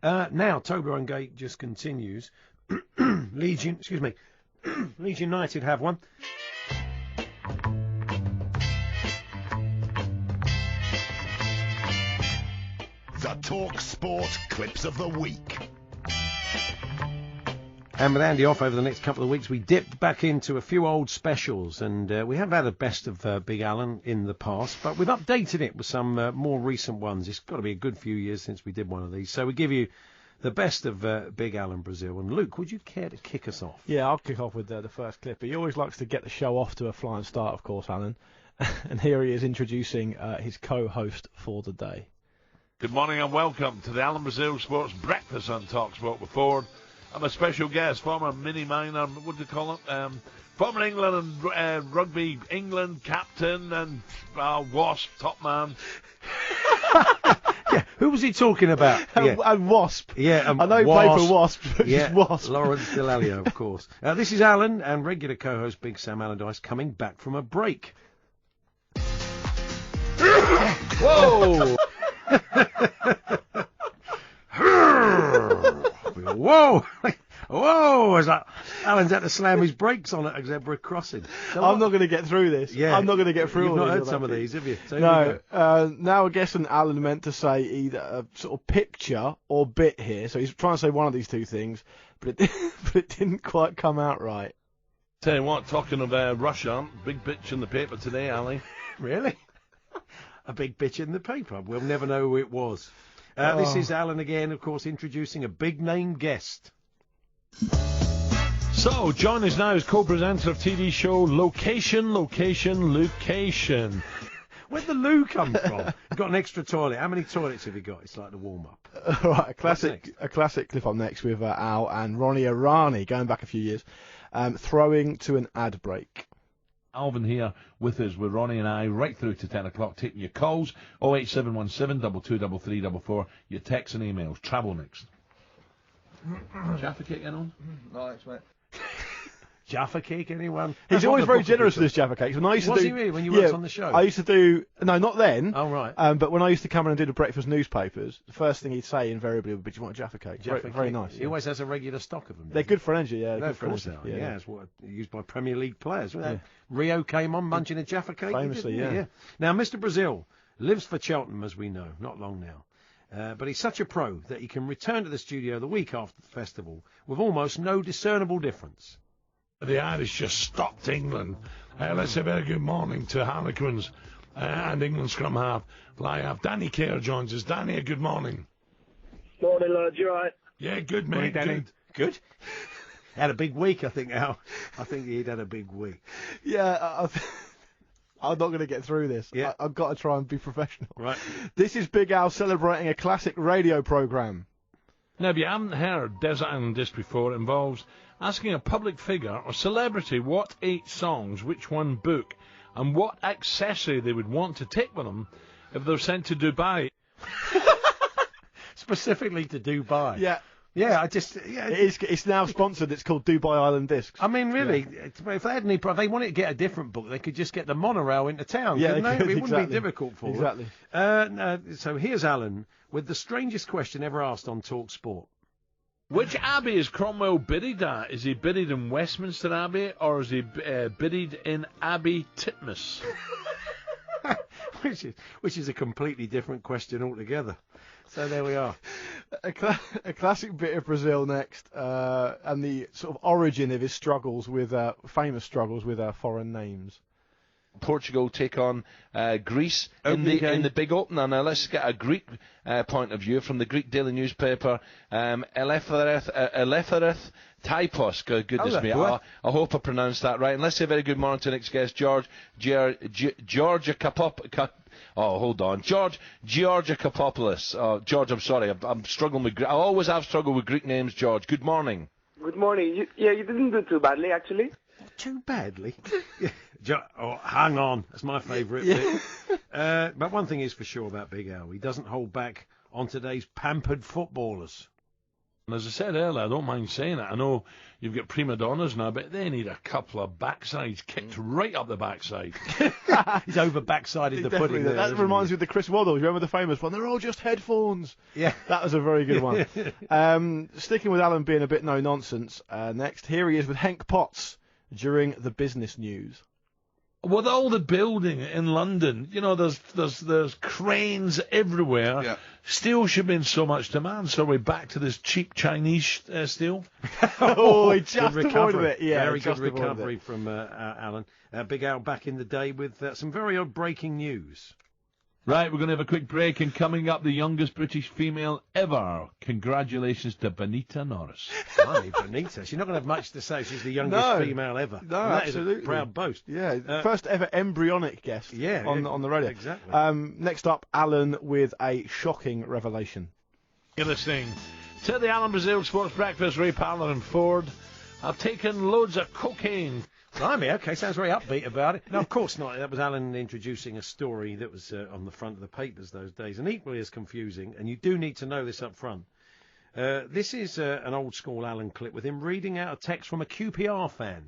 Now, Toblerone Gate just continues. Leeds United have one. The talkSPORT Clips of the Week. And with Andy off over the next couple of weeks, we dipped back into a few old specials, and we have had a best of Big Alan in the past, but we've updated it with some more recent ones. It's got to be a good few years since we did one of these, so we give you the best of Big Alan Brazil. And Luke, would you care to kick us off? Yeah, I'll kick off with the first clip. He always likes to get the show off to a flying start, of course, Alan. And here he is introducing his co-host for the day. Good morning and welcome to the Alan Brazil Sports Breakfast on talkSPORT with Ford. I'm a special guest, former mini minor, what do you call it? Former England and Rugby England captain and Wasp top man. Yeah, who was he talking about? And Wasp. Yeah, I know he played for Wasp, but yeah, Wasp. Lawrence Delalio, of course. This is Alan and regular co-host Big Sam Allardyce coming back from a break. Whoa! Whoa! Whoa! As Alan's had to slam his brakes on at a zebra crossing. So I'm not going to get through this. Yeah, I'm not going to get through You've all not these, heard some of these, have you? So no. Now I guess Alan meant to say either a sort of picture or bit here, so he's trying to say one of these two things, but it didn't quite come out right. Tell you what, talking of Russia, big bitch in the paper today, Ali. Really? A big bitch in the paper. We'll never know who it was. This is Alan again, of course, introducing a big-name guest. So, join us now as co-presenter of TV show Location. Where'd the loo come from? You've got an extra toilet. How many toilets have you got? It's like the warm-up. Right, a classic clip up next with Al and Ronnie Arani, going back a few years, throwing to an ad break. Alvin here with us, with Ronnie and I, right through to 10 o'clock, taking your calls, 08717 223344, your texts and emails. Travel next. Jaffa cake in on? No, thanks, mate. Jaffa cake, anyone? He's always very generous with his Jaffa cakes. When I used to Was he really, when you worked on the show? I used to do, no, not then. Oh, right. But when I used to come in and do the breakfast newspapers, the first thing he'd say invariably would be, do you want a Jaffa cake? Very nice. He always has a regular stock of them. They're good for energy, yeah. No, of course they are. Yeah, it's what used by Premier League players. Yeah. Rio came on munching a Jaffa cake. Famously, yeah. Now, Mr. Brazil lives for Cheltenham, as we know, not long now. But he's such a pro that he can return to the studio the week after the festival with almost no discernible difference. The Irish just stopped England. Let's say a very good morning to Harlequins and England scrum half. Fly half. Danny Kerr joins us. Danny, a good morning. Morning, lads. You all right? Yeah, good, mate. Danny. Good. Had a big week, I think, Al. I think he'd had a big week. Yeah, I'm not going to get through this. Yeah. I've got to try and be professional. Right. This is Big Al celebrating a classic radio programme. Now, if you haven't heard Desert Island Disc before, it involves asking a public figure or celebrity what 8 songs, which one book, and what accessory they would want to take with them if they're sent to Dubai. Specifically to Dubai. Yeah. Yeah, It's now sponsored. It's called Dubai Island Discs. I mean, really, if they had any, if they wanted to get a different book, they could just get the monorail into town, couldn't they? It wouldn't be difficult for them. Exactly. So here's Alan with the strangest question ever asked on talkSPORT. Which abbey is Cromwell buried at? Is he buried in Westminster Abbey, or is he buried in Abbey Titmus? which is a completely different question altogether. So there we are. A classic bit of Brazil next, and the sort of origin of his struggles with famous struggles with foreign names. Portugal take on Greece in the big opener. Now let's get a Greek point of view from the Greek daily newspaper. Eleftheris Typos. Goodness me, I hope I pronounced that right. And let's say a very good morning to the next guest, George Kapopoulos. George, I'm sorry, I'm struggling with. I always have struggled with Greek names. George, good morning. Good morning. You didn't do too badly, actually. Too badly? Hang on. That's my favourite bit. But one thing is for sure about Big Al. He doesn't hold back on today's pampered footballers. And as I said earlier, I don't mind saying it. I know you've got prima donnas now, but they need a couple of backsides kicked right up the backside. He's over backsided the pudding there. That reminds me of the Chris Waddle. You remember the famous one? They're all just headphones. Yeah. That was a very good one. Sticking with Alan being a bit no-nonsense, next, here he is with Henk Potts during the business news. With all the building in London, you know, there's cranes everywhere. Yeah. Steel should be in so much demand, so we're back to this cheap Chinese steel. Oh, he just good avoided recovery. it. Yeah, very just good avoided recovery it. from Alan. Big Al back in the day with some very odd breaking news. Right, we're going to have a quick break, and coming up, the youngest British female ever. Congratulations to Benita Norris. Blimey, Benita. She's not going to have much to say. She's the youngest female ever. No, And that absolutely. is a proud boast. Yeah, first ever embryonic guest on the radio. Exactly. Next up, Alan with a shocking revelation. You're listening to the Alan Brazil Sports Breakfast. Ray Parler and Ford have taken loads of cocaine. Blimey, okay, sounds very upbeat about it. No, of course not. That was Alan introducing a story that was on the front of the papers those days, and equally as confusing, and you do need to know this up front. This is an old school Alan clip with him reading out a text from a QPR fan.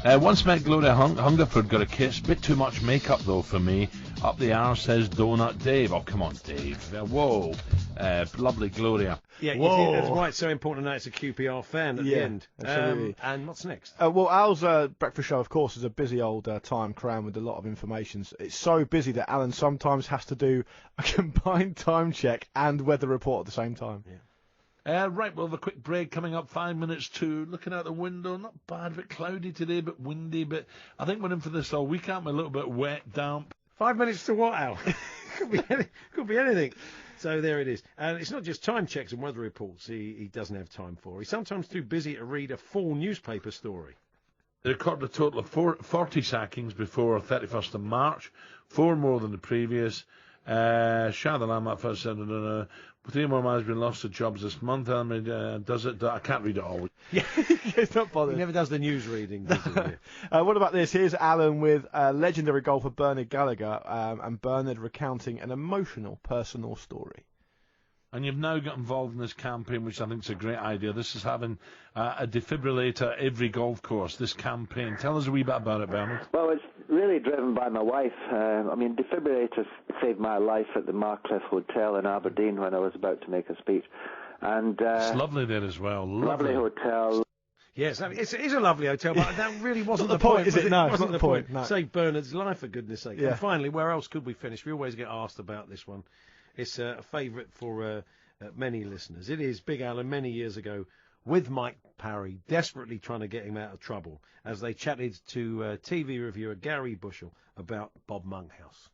Once met Gloria Hungerford, got a kiss. Bit too much makeup, though, for me. Up the arse, says Donut Dave. Oh, come on, Dave. Whoa. Lovely Gloria. Yeah, you see, that's why it's so important to know it's a QPR fan at the end. Absolutely. And what's next? Well, Al's breakfast show, of course, is a busy old time crammed with a lot of information. It's so busy that Alan sometimes has to do a combined time check and weather report at the same time. Yeah. Right, we'll have a quick break coming up, 5 minutes to looking out the window. Not bad, a bit cloudy today, but windy. But I think we're in for this all week, aren't we? A little bit wet, damp. 5 minutes to what, Al? could be anything. So there it is. And it's not just time checks and weather reports he doesn't have time for. He's sometimes too busy to read a full newspaper story. They recorded a total of 40 sackings before 31st of March, 4 more than the previous. Shah the Lamb at first said, 3 more men have been lost to jobs this month. I mean, does it? I can't read it all. Yeah, it's not bothered. He never does the news reading. Does he? What about this? Here's Alan with legendary golfer Bernard Gallagher, and Bernard recounting an emotional personal story. And you've now got involved in this campaign, which I think is a great idea. This is having a defibrillator at every golf course, this campaign. Tell us a wee bit about it, Bernard. Well, it's really driven by my wife. I mean, defibrillators saved my life at the Marcliffe Hotel in Aberdeen when I was about to make a speech. And it's lovely there as well. Lovely hotel. Yes, it is a lovely hotel, but that really wasn't the point, is it? No, it's not the point. No. Save Bernard's life, for goodness sake. Yeah. And finally, where else could we finish? We always get asked about this one. It's a favourite for many listeners. It is Big Alan many years ago with Mike Parry, desperately trying to get him out of trouble as they chatted to TV reviewer Gary Bushell about Bob Monkhouse.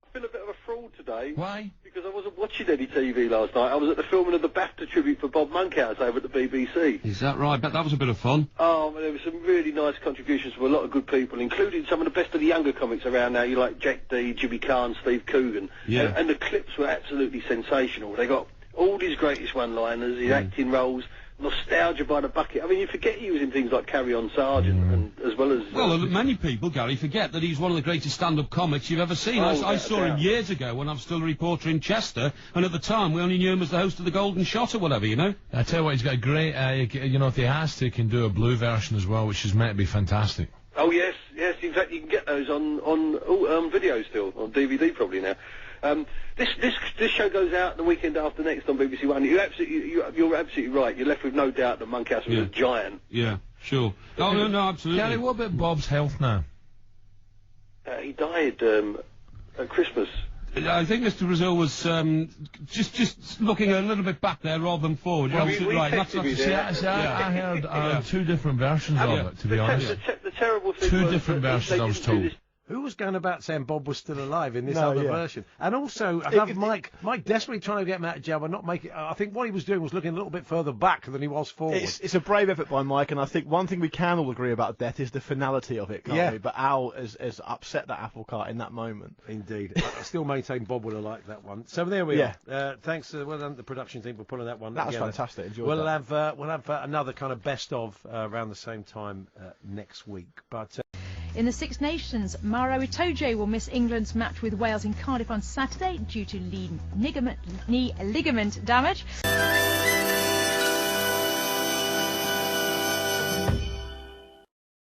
I feel a bit of a fraud today. Why? Because I wasn't watching any TV last night. I was at the filming of the BAFTA tribute for Bob Monkhouse over at the BBC. Is that right? But that was a bit of fun. Oh, there were some really nice contributions from a lot of good people, including some of the best of the younger comics around now. You like Jack D, Jimmy Carr, Steve Coogan. Yeah. And the clips were absolutely sensational. They got all his greatest one-liners, his acting roles, nostalgia by the bucket. I mean, you forget he was in things like Carry On Sergeant, and as well as... Well, many people, Gary, forget that he's one of the greatest stand-up comics you've ever seen. I saw him years ago when I was still a reporter in Chester, and at the time we only knew him as the host of the Golden Shot or whatever, you know? I tell you what, he's got a great, you know, if he has to, he can do a blue version as well, which is meant to be fantastic. Oh, yes. In fact, you can get those on video still, on DVD probably now. This show goes out the weekend after next on BBC One. You're absolutely right. You're left with no doubt that Monkhouse was a giant. Yeah, sure. Oh, no, absolutely. Gary, what about Bob's health now? He died at Christmas. I think Mr. Brazil was just looking a little bit back there rather than forward. Well, You're absolutely right. That's not to see. I heard two different versions of it, to be honest. The terrible thing Two was different versions, I was told. Who was going about saying Bob was still alive in this other version? And also, I love Mike desperately trying to get him out of jail but not make it. I think what he was doing was looking a little bit further back than he was forward. It's a brave effort by Mike, and I think one thing we can all agree about death is the finality of it, can't we? But Al has upset that apple cart in that moment. Indeed. I still maintain Bob would have liked that one. So there we are. Thanks well done to the production team for pulling that one together. That was fantastic. Enjoyed we'll that. Have another kind of best of around the same time next week. But In the Six Nations, Maro Itoje will miss England's match with Wales in Cardiff on Saturday due to knee ligament damage.